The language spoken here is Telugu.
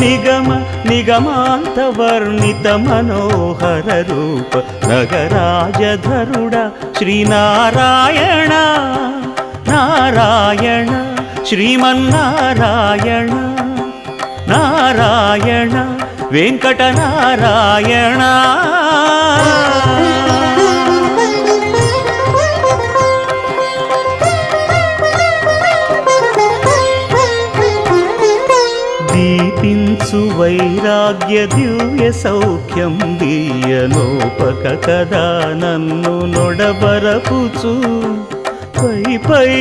నిగమ నిగమాంత వర్ణిత మనోహర రూప నగరాజధరుడ శ్రీనారాయణ నారాయణ శ్రీమన్నారాయణ నారాయణ వెంకటనారాయణ. దీపించు వైరాగ్య దివ్య సౌఖ్యం దీయనోపక కదా నన్ను నొడబరపుచు పై పై